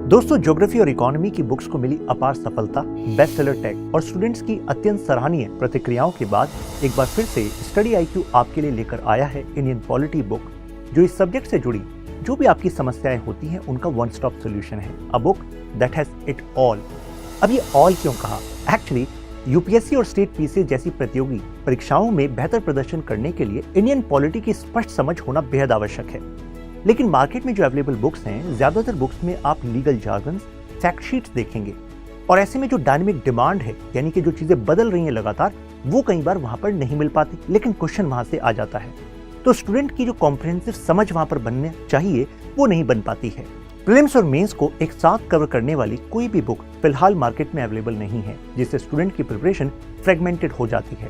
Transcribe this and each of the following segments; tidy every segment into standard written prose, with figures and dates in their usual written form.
दोस्तों, ज्योग्राफी और इकोनॉमी की बुक्स को मिली अपार सफलता, बेस्ट सेलर टैग और स्टूडेंट्स की अत्यंत सराहनीय प्रतिक्रियाओं के बाद एक बार फिर से स्टडी IQ आपके लिए लेकर आया है इंडियन पॉलिटी बुक, जो इस सब्जेक्ट से जुड़ी जो भी आपकी समस्याएं होती हैं उनका वन स्टॉप सोल्यूशन है। A book that has it all. अब ये ऑल क्यों कहा? एक्चुअली यूपीएससी और स्टेट PCS जैसी प्रतियोगी परीक्षाओं में बेहतर प्रदर्शन करने के लिए इंडियन पॉलिटी की स्पष्ट समझ होना बेहद आवश्यक है। लेकिन मार्केट में जो अवेलेबल बुक्स हैं, ज्यादातर बुक्स में आप लीगल जार्गन्स, फैक्ट शीट्स देखेंगे और ऐसे में जो डायनेमिक डिमांड है, यानी कि जो चीजें बदल रही हैं लगातार, वो कई बार वहां पर नहीं मिल पाती, लेकिन क्वेश्चन वहां से आ जाता है। तो स्टूडेंट की जो कॉम्प्रिहेंसिव समझ वहां पर बनने चाहिए वो नहीं बन पाती है। प्रीलिम्स और मेंस को एक साथ कवर करने वाली कोई भी बुक फिलहाल मार्केट में अवेलेबल नहीं है, जिससे स्टूडेंट की प्रिपरेशन फ्रेगमेंटेड हो जाती है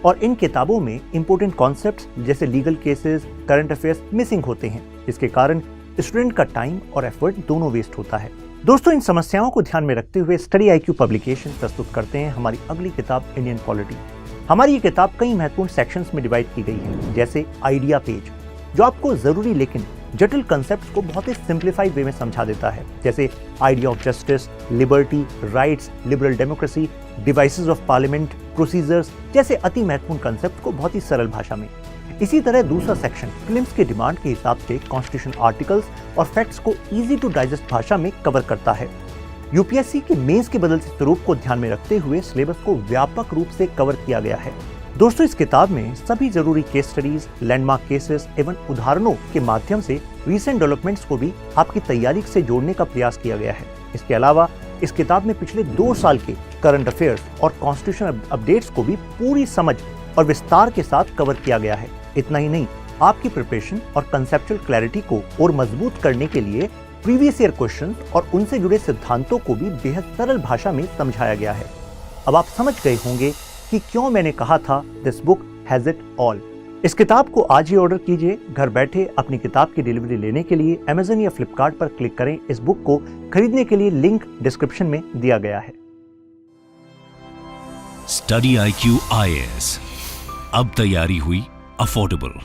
और इन किताबों में इंपॉर्टेंट कॉन्सेप्ट्स जैसे legal cases, current affairs missing होते हैं, जिसके कारण स्टूडेंट का टाइम और एफर्ट दोनों वेस्ट होता है। दोस्तों, इन समस्याओं को ध्यान में रखते हुए स्टडी IQ पब्लिकेशन प्रस्तुत करते हैं हमारी अगली किताब इंडियन पॉलिटी। हमारी ये किताब कई महत्वपूर्ण सेक्शंस में डिवाइड की गई है, जैसे आइडिया पेज, जो आपको जरूरी लेकिन जटिल कंसेप्ट्स को बहुत ही सिंप्लीफाइड वे में समझा देता है, जैसे idea of justice, liberty, rights, liberal democracy, devices of parliament, procedures जैसे अति महत्वपूर्ण कंसेप्ट को बहुत ही सरल भाषा में। इसी तरह दूसरा सेक्शन प्रीलिम्स के डिमांड के हिसाब से कॉन्स्टिट्यूशन आर्टिकल्स और फैक्ट्स को इजी टू डाइजेस्ट भाषा में कवर करता है। यूपीएससी के मेंस के बदलते स्वरूप को ध्यान में रखते हुए सिलेबस को व्यापक रूप से कवर किया गया है। दोस्तों, इस किताब में सभी जरूरी केस स्टडीज, लैंडमार्क केसेस एवं उदाहरणों के माध्यम से रीसेंट डेवलपमेंट्स को भी आपकी तैयारी से जोड़ने का प्रयास किया गया है। इसके अलावा इस किताब में पिछले 2 साल के करंट अफेयर्स और कॉन्स्टिट्यूशन अपडेट्स को भी पूरी समझ और विस्तार के साथ कवर किया गया है। इतना ही नहीं, आपकी प्रिपरेशन और कंसेप्चुअल क्लैरिटी को और मजबूत करने के लिए प्रीवियस ईयर क्वेश्चन और उनसे जुड़े सिद्धांतों को भी बेहद सरल भाषा में समझाया गया है। अब आप समझ गए होंगे कि क्यों मैंने कहा था this book has it all. इस किताब को आज ही ऑर्डर कीजिए। घर बैठे अपनी किताब की डिलीवरी लेने के लिए Amazon या Flipkart पर क्लिक करें। इस बुक को खरीदने के लिए लिंक डिस्क्रिप्शन में दिया गया है। स्टडी IQ IAS, अब तैयारी हुई अफोर्डेबल।